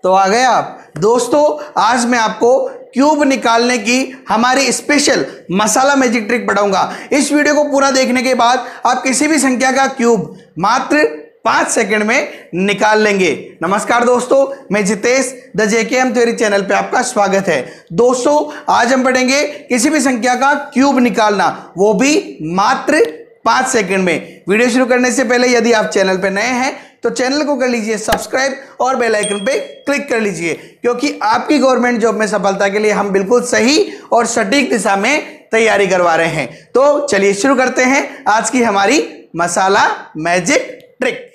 तो आ गए आप दोस्तों। आज मैं आपको क्यूब निकालने की हमारी स्पेशल मसाला मैजिक ट्रिक पढ़ाऊंगा। इस वीडियो को पूरा देखने के बाद आप किसी भी संख्या का क्यूब मात्र 5 सेकंड में निकाल लेंगे। नमस्कार दोस्तों, मैं Jitesh the JKM theory channel पे आपका स्वागत है। दोस्तों आज हम पढ़ेंगे किसी भी संख्या का क्यूब निकालना, वो भी मात्र 5 सेकंड में। वीडियो शुरू करने से पहले यदि आप चैनल पे नए हैं तो चैनल को कर लीजिए सब्सक्राइब और बेल आइकन पे क्लिक कर लीजिए, क्योंकि आपकी गवर्नमेंट जॉब में सफलता के लिए हम बिल्कुल सही और सटीक दिशा में तैयारी करवा रहे हैं। तो चलिए शुरू करते हैं आज की हमारी मसाला मैजिक ट्रिक।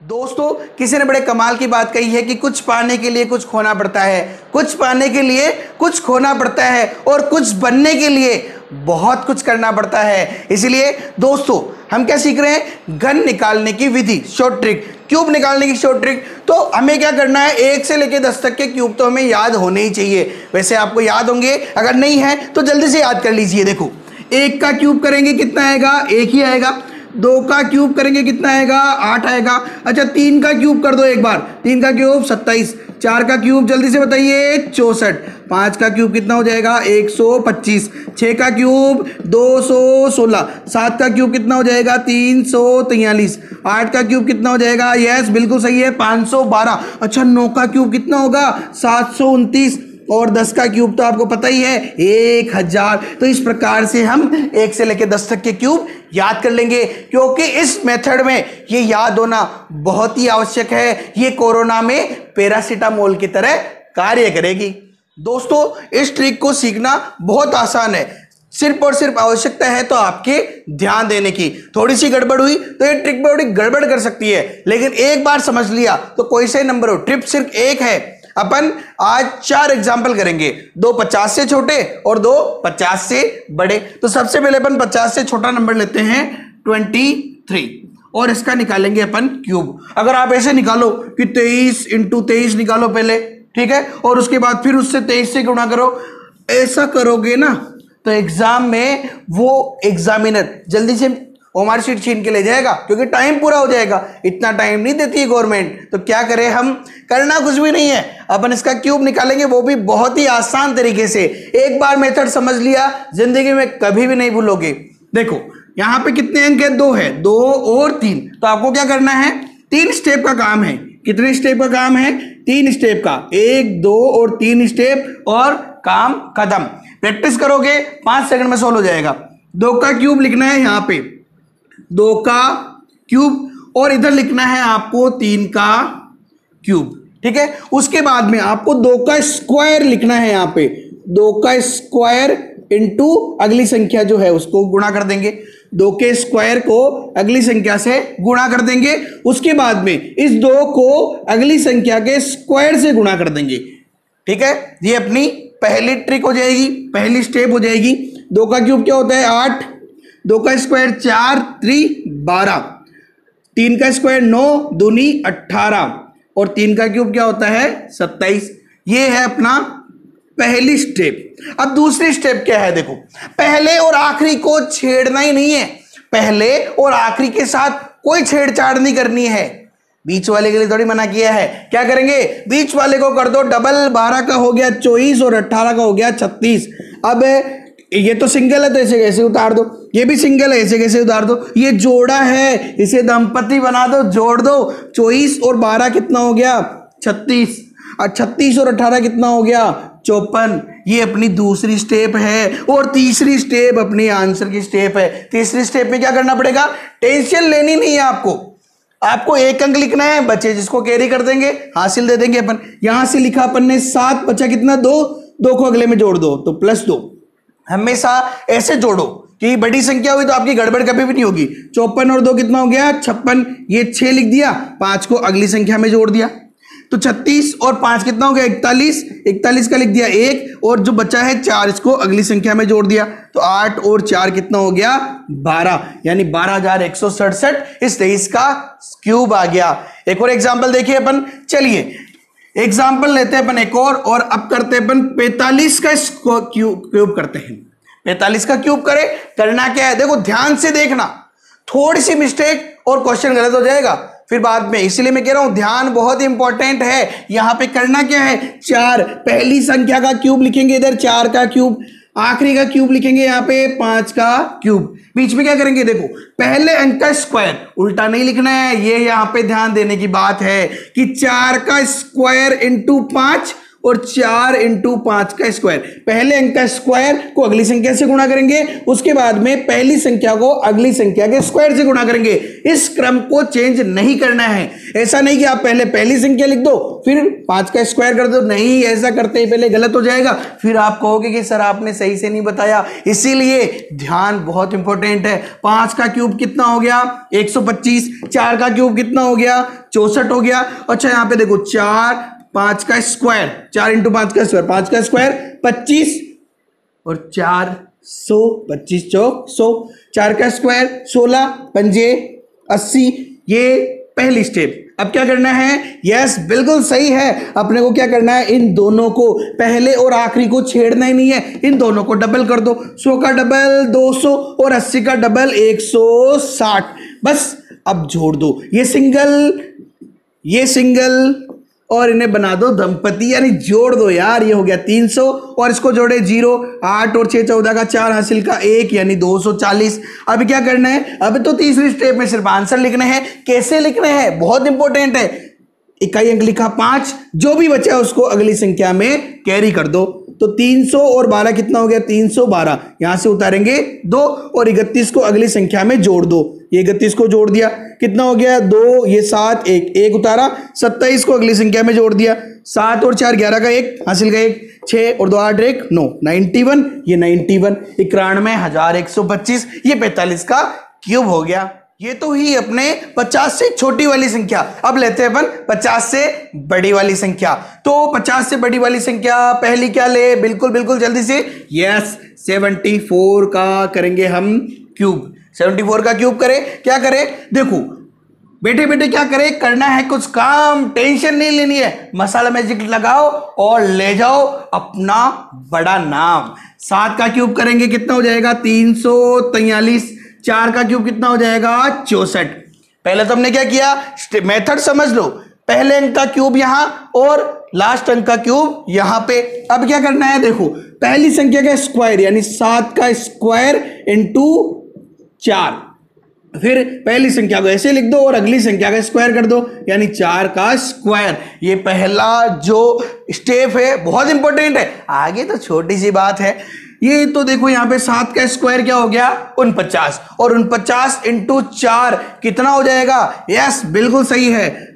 दोस्तों किसी ने बड़े कमाल की बात कही है कि कुछ पाने के लिए कुछ खोना पड़ता है, कुछ पाने के लिए कुछ खोना पड़ता है और कुछ बनने के लिए बहुत कुछ करना पड़ता है। इसलिए दोस्तों हम क्या सीख रहे हैं? घन निकालने की विधि, शॉर्ट ट्रिक, क्यूब निकालने की शॉर्ट ट्रिक। तो हमें क्या करना है, 1 से लेकर 10 तक के क्यूब तो हमें याद होने ही चाहिए। वैसे आपको याद होंगे, अगर नहीं है तो जल्दी से याद कर लीजिए। देखो 1 का क्यूब करेंगे कितना आएगा? 1 ही आएगा। 2 का क्यूब करेंगे कितना आएगा? 8 आएगा। अच्छा 3 का क्यूब कर दो एक बार, 3 का क्यूब 27। 4 का क्यूब जल्दी से बताइए 64। 5 का क्यूब कितना हो जाएगा? 125। 6 का क्यूब 216। 7 का क्यूब कितना हो जाएगा? 343। 8 का क्यूब कितना हो जाएगा? यस बिल्कुल सही है, 512। अच्छा 9 का क्यूब कितना होगा? 729। और 10 का क्यूब तो आपको पता ही है 1000। तो इस प्रकार से हम 1 से लेकर 10 तक के क्यूब याद कर लेंगे, क्योंकि इस मेथड में ये याद होना बहुत ही आवश्यक है। ये कोरोना में पैरासीटामोल की तरह कार्य करेगी। दोस्तों इस ट्रिक को सीखना बहुत आसान है, सिर्फ और सिर्फ आवश्यकता है तो आपके ध्यान देने की। थोड़ी सी गड़बड़ हुई तो ये ट्रिक बड़ी गड़बड़ कर सकती है, लेकिन एक बार समझ लिया तो कोई से नंबर हो। ट्रिक सिर्फ एक है। अपन आज 4 एग्जाम्पल करेंगे, 2 50 से छोटे और 2 50 से बड़े। तो सबसे पहले अपन 50 से छोटा नंबर लेते हैं 23 और इसका निकालेंगे अपन क्यूब। अगर आप ऐसे निकालो कि 23 × 23 निकालो पहले, ठीक है, और उसके बाद फिर उससे 23 से गुणा करो, ऐसा करोगे ना तो एग्जाम में वो एग्जामिनर जल्दी से हमारी सीट छीन के ले जाएगा, क्योंकि टाइम पूरा हो जाएगा। इतना टाइम नहीं देती है गवर्नमेंट। तो क्या करें हम? करना कुछ भी नहीं है, अपन इसका क्यूब निकालेंगे, वो भी बहुत ही आसान तरीके से। एक बार मेथड समझ लिया जिंदगी में कभी भी नहीं भूलोगे। देखो यहां पे कितने अंक है? 2 है, 2 और 3। तो आपको क्या करना है? 3 स्टेप का काम है। कितने स्टेप का काम है? 3 स्टेप का, 1 2 और 3 स्टेप और काम खत्म। प्रैक्टिस करोगे 5 सेकंड में सोल्व हो जाएगा। 2 का क्यूब लिखना है यहाँ पे, 2 का क्यूब, और इधर लिखना है आपको 3 का क्यूब, ठीक है। उसके बाद में आपको 2 का स्क्वायर लिखना है यहाँ पे, 2 का स्क्वायर इंटू अगली संख्या जो है उसको गुणा कर देंगे। 2 के स्क्वायर को अगली संख्या से गुणा कर देंगे। उसके बाद में इस 2 को अगली संख्या के स्क्वायर से गुणा कर देंगे, ठीक है। ये अपनी पहली ट्रिक हो जाएगी, पहली स्टेप हो जाएगी। 2 का क्यूब क्या होता है? 8। 2 का स्क्वायर 4 3 12। 3 का स्क्वायर 9 दूनी 18 और 3 का क्यूब क्या होता है? 27। ये है अपना पहली स्टेप। अब दूसरी स्टेप क्या है? देखो पहले और आखिरी को छेड़ना ही नहीं है, पहले और आखिरी के साथ कोई छेड़छाड़ नहीं करनी है। बीच वाले के लिए थोड़ी मना किया है। क्या करेंगे? बीच वाले को कर दो डबल, 12 का हो गया 24 और 18 का हो गया 36। अब ये तो सिंगल है तो ऐसे कैसे उतार दो, ये भी सिंगल है ऐसे कैसे उतार दो, ये जोड़ा है इसे दंपति बना दो, जोड़ दो। 24 और 12 कितना हो गया? 36। और 36 और 18 कितना हो गया? 54। ये अपनी दूसरी स्टेप है। और तीसरी स्टेप अपनी आंसर की स्टेप है। तीसरी स्टेप में क्या करना पड़ेगा? टेंशन लेनी नहीं है आपको, आपको 1 अंक लिखना है, बच्चे जिसको कैरी कर देंगे हासिल दे देंगे अपन। यहां से लिखा अपन ने 7, बचा कितना? 2। 2 को अगले में जोड़ दो तो +2। हमेशा ऐसे जोड़ो कि बड़ी संख्या हुई तो आपकी गड़बड़ कभी भी नहीं होगी। 54 और 2 कितना हो गया? 56। ये 6 लिख दिया, 5 को अगली संख्या में जोड़ दिया तो 36 और 5 कितना हो गया? 41। 41 का लिख दिया 1 और जो बचा है 4 इसको अगली संख्या में जोड़ दिया तो 8 और 4 कितना हो गया? 12, यानी 12167 इस 23 का क्यूब आ गया। एक और एग्जाम्पल देखिए अपन। चलिए एग्जाम्पल लेते हैं अपन एक और अब करते हैं अपन 45 का क्यूब करते हैं। 45 का क्यूब करें, करना क्या है? देखो ध्यान से देखना, थोड़ी सी मिस्टेक और क्वेश्चन गलत हो जाएगा। फिर बाद में, इसलिए मैं कह रहा हूं ध्यान बहुत इंपॉर्टेंट है। यहां पे करना क्या है, 4 पहली संख्या का क्यूब लिखेंगे, इधर 4 का क्यूब, आखिरी का क्यूब लिखेंगे यहाँ पे 5 का क्यूब। बीच में क्या करेंगे, देखो पहले अंक का स्क्वायर, उल्टा नहीं लिखना है, ये यहां पे ध्यान देने की बात है कि 4 का स्क्वायर इंटू 5 और 4 इंटू 5 का स्क्वायर। पहले अंक का स्क्वायर को अगली संख्या से गुणा करेंगे, उसके बाद में पहली संख्या को अगली संख्या के स्क्वायर से गुणा करेंगे। इस क्रम को चेंज नहीं करना है। ऐसा नहीं कि आप पहले पहली संख्या लिख दो फिर 5 का स्क्वायर कर दो, नहीं, ऐसा करते ही पहले गलत हो जाएगा, फिर आप कहोगे कि सर आपने सही से नहीं बताया। इसीलिए ध्यान बहुत इंपॉर्टेंट है। 5 का क्यूब कितना हो गया, 125। 4 का क्यूब कितना हो गया, 64 हो गया। अच्छा यहां पे देखो 4 5 का स्क्वायर, 4 इंटू 5 का स्क्वायर, 5 का स्क्वायर 25 और 400, 25 चौक 100, 4 का स्क्वायर 16 पंजे 80। ये पहली स्टेप। अब क्या करना है, यस बिल्कुल सही है, अपने को क्या करना है, इन दोनों को पहले और आखिरी को छेड़ना ही नहीं है, इन दोनों को डबल कर दो। 100 का डबल 200 और 80 का डबल 160। बस अब जोड़ दो, ये सिंगल और इन्हें बना दो दंपति, यानी जोड़ दो यार। ये हो गया 300 और इसको जोड़े 0, 8 और 6 14 का 4 हासिल का 1 यानी 240। अब क्या करना है, अब तो तीसरी स्टेप में सिर्फ आंसर लिखने हैं। कैसे लिखने हैं, बहुत इंपॉर्टेंट है। इकाई अंक लिखा 5, जो भी बचा उसको अगली संख्या में कैरी कर दो। तो 300 और 12 कितना हो गया, 312। यहां से उतारेंगे 2 और 31 को अगली संख्या में जोड़ दो। ये 31 को जोड़ दिया, कितना हो गया 2, ये 7, 1 उतारा। 27 को अगली संख्या में जोड़ दिया, 7 और 4 11 का 1 हासिल का 1, 6 और 2 8 1 9, 91। ये 91 91,125, ये 45 का क्यूब हो गया। ये तो ही अपने 50 से छोटी वाली संख्या। अब लेते हैं अपन 50 से बड़ी वाली संख्या। तो 50 से बड़ी वाली संख्या पहली क्या ले, बिल्कुल जल्दी से, यस 74 का करेंगे हम क्यूब। 74 का क्यूब करें, क्या करें, देखो बेटे क्या करें, करना है कुछ काम, टेंशन नहीं लेनी है, मसाला मैजिक लगाओ और ले जाओ अपना बड़ा नाम। 7 का क्यूब करेंगे, कितना हो जाएगा 343। 4 का क्यूब कितना हो जाएगा 64। पहले तो हमने क्या किया, मेथड समझ लो, पहले अंक का क्यूब यहां और लास्ट अंक का क्यूब यहां पे। अब क्या करना है, देखो पहली संख्या का स्क्वायर यानी 7 का स्क्वायर इंटू 4, फिर पहली संख्या को ऐसे लिख दो और अगली संख्या का स्क्वायर कर दो यानी 4 का स्क्वायर। ये पहला जो स्टेप है बहुत इंपॉर्टेंट है, आगे तो छोटी सी बात है। ये तो देखो यहाँ पे 7 का स्क्वायर क्या हो गया 49 और 49 इंटू 4 कितना हो जाएगा, यस बिल्कुल सही है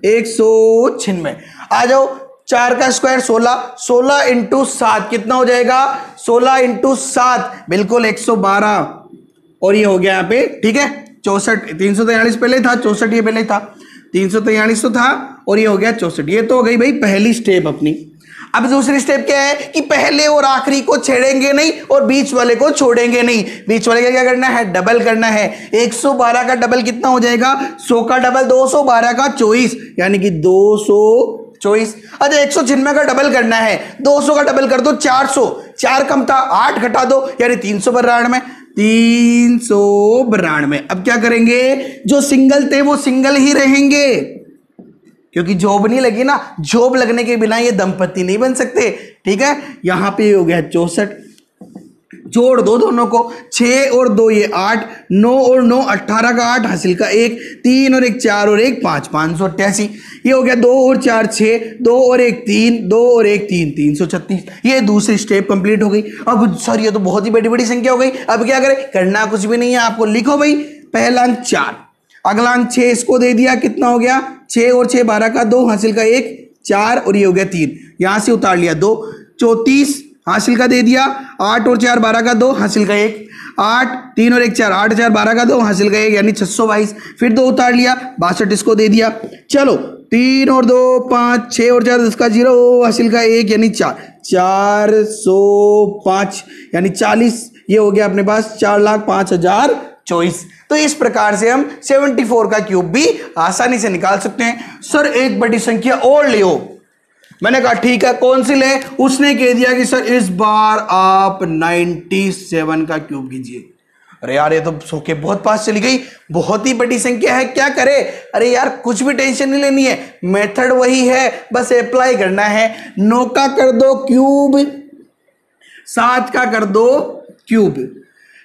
196। आ जाओ 4 का स्क्वायर 16 इंटू 7 कितना हो जाएगा 16 इंटू 7 बिल्कुल 112 और ये हो गया यहाँ पे, ठीक है 64। 343 पहले था, 64 ये पहले था, 343 तो था और ये हो गया 64। ये तो हो गई भाई पहली स्टेप अपनी। अब दूसरी स्टेप क्या है कि पहले और आखिरी को छेड़ेंगे नहीं और बीच वाले को छोड़ेंगे नहीं। बीच वाले का क्या करना है, डबल करना है। 112 का डबल कितना हो जाएगा, 100 का डबल 212 का 24 यानी कि 224। अच्छा 196 का डबल करना है, 200 का डबल कर दो 400, 4 कम था 8 घटा दो यानी 392। 392। अब क्या करेंगे, जो सिंगल थे वो सिंगल ही रहेंगे क्योंकि जॉब नहीं लगी ना, जॉब लगने के बिना ये दंपति नहीं बन सकते, ठीक है। यहां पे हो गया 64, जोड़ दो दोनों को, 6 और 2 ये 8, 9 और 9 18 का 8 हासिल का 1, 3 और 1 4 और 1 5 588। ये हो गया 2 और 4 6, 2 और 1 3, 2 और 1 3 336। ये दूसरी स्टेप कंप्लीट हो गई। अब सर ये तो बहुत ही बड़ी बड़ी संख्या हो गई, अब क्या करें, करना कुछ भी नहीं है आपको। लिखो भाई पहला अंक 4, अगला अंक 6 इसको दे दिया, कितना हो गया 6 और 6 12 का 2 हासिल का 1 4 और ये हो गया 3, यहां से उतार लिया 2 34 हासिल का दे दिया, 8 और 4 12 का 2 हासिल का 1 8 3 और 1 4 8 4 12 का 2 हासिल का 1 यानी 622। फिर 2 उतार लिया 62 इसको दे दिया। चलो 3 और 2 5 6 और 4 10 का 0 हासिल का 1 यानी 4 405 यानी 40। ये हो गया अपने पास 4,05,024। तो इस प्रकार से हम 74 का क्यूब भी आसानी से निकाल सकते हैं। सर एक बड़ी संख्या और ले हो, मैंने कहा ठीक है कौन सी ले, उसने कह दिया कि सर इस बार आप 97 का क्यूब कीजिए। अरे यार ये तो सौ के बहुत पास चली गई, बहुत ही बड़ी संख्या है, क्या करे। अरे यार कुछ भी टेंशन नहीं लेनी है, मेथड वही है, बस अप्लाई करना है। 9 का कर दो क्यूब, 7 का कर दो क्यूब,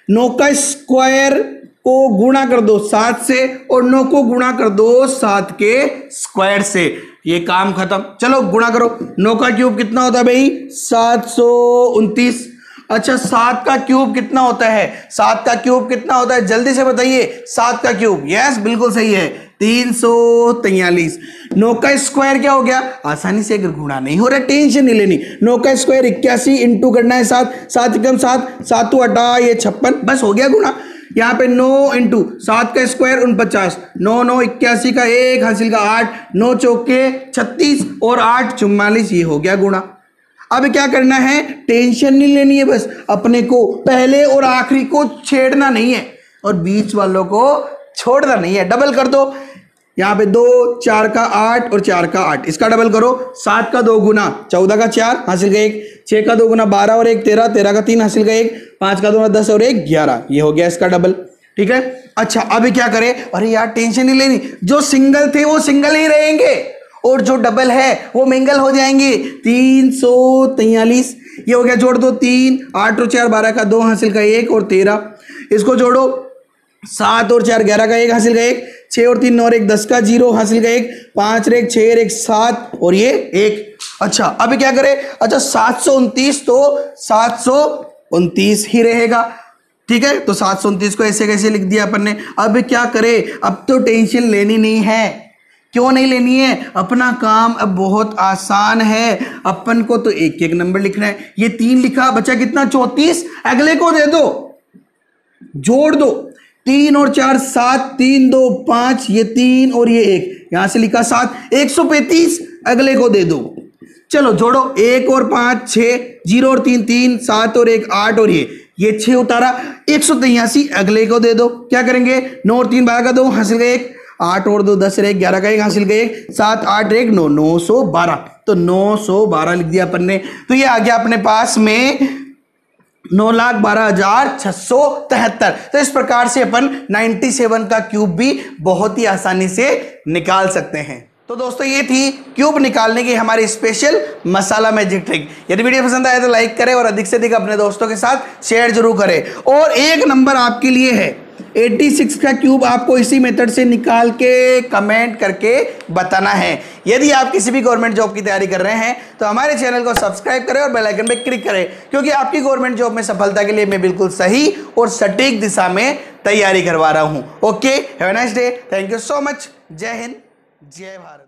9 का स्क्वायर को गुणा कर दो 7 से और 9 को गुणा कर दो 7 के स्क्वायर से, ये काम खत्म। चलो गुणा करो, 9 का क्यूब कितना होता है भाई 729। अच्छा 7 का क्यूब कितना होता है, 7 का क्यूब कितना होता है जल्दी से बताइए। 7 का क्यूब, यस बिल्कुल सही है 343। 9 का स्क्वायर क्या हो गया, आसानी से अगर गुणा नहीं हो रहा टेंशन नहीं लेनी, 9 का स्क्वायर 81 इंटू करना है 7, 7 एकम 7, 7 तो हटा ये 56, बस हो गया गुणा। यहाँ पे 9 इंटू 7 का स्क्वायर 49, 9 9 81 का 1 हासिल का 8, 9 चौके 36 और 8 44, ये हो गया गुणा। अब क्या करना है, टेंशन नहीं लेनी है, बस अपने को पहले और आखिरी को छेड़ना नहीं है और बीच वालों को छोड़ना नहीं है। डबल कर दो, यहाँ पे 2 4 का 8 और 4 का 8, इसका डबल करो। 7 का 2 गुना 14 का 4 हासिल का 1, 6 का 2 गुना 12 और 1 13, 13 का 3 हासिल का 1, 5 का 2 गुना 10 और 1 11, ये हो गया इसका डबल। ठीक है, अच्छा अभी क्या करें, अरे यार टेंशन नहीं लेनी, जो सिंगल थे वो सिंगल ही रहेंगे और जो डबल है वो मिंगल हो जाएंगे। 343 ये हो गया, जोड़ दो 3, 8 और 4 12 का 2 हासिल का 1 और 13, इसको जोड़ो 7 और 4 11 का 1 हासिल का 1, 6 और 3 9 और 1 10 का 0 हासिल का 1, 5 और 1 6 और 1 7 और ये 1। अच्छा अभी क्या करें, अच्छा 729 तो 729 ही रहेगा। ठीक है, तो 729 को ऐसे कैसे लिख दिया अपन ने। अब क्या करें, अब तो टेंशन लेनी नहीं है। क्यों नहीं लेनी है, अपना काम अब बहुत आसान है, अपन को तो एक एक नंबर लिखना है। ये 3 लिखा, बचा कितना 34, अगले को दे दो, जोड़ दो 3 और 4 7, 3 2 5, ये 3 और ये 1, यहां से लिखा 7, 135 अगले को दे दो। चलो जोड़ो 1 और 5 6, 0 और 3 3, 7 और 1 8 और ये 6 उतारा, 183 अगले को दे दो। क्या करेंगे, 9 और 3 12 का 2 हासिल का 1, 8 और 2 10 और 1 11 का 1 हासिल का 1, 7 8 1 9, 912, तो 912 लिख दिया अपन ने। तो ये आ गया अपने पास में 9,12,673। तो इस प्रकार से अपन 97 का क्यूब भी बहुत ही आसानी से निकाल सकते हैं। तो दोस्तों ये थी क्यूब निकालने की हमारी स्पेशल मसाला मैजिक ट्रिक। यदि वीडियो पसंद आए तो लाइक करें और अधिक से अधिक अपने दोस्तों के साथ शेयर जरूर करें। और एक नंबर आपके लिए है, 86 का क्यूब आपको इसी मेथड से निकाल के कमेंट करके बताना है। यदि आप किसी भी गवर्नमेंट जॉब की तैयारी कर रहे हैं तो हमारे चैनल को सब्सक्राइब करें और बेल आइकन पे क्लिक करें, क्योंकि आपकी गवर्नमेंट जॉब में सफलता के लिए मैं बिल्कुल सही और सटीक दिशा में तैयारी करवा रहा हूं। Okay, have a nice day, thank you so much, जय हिंद जय भारत।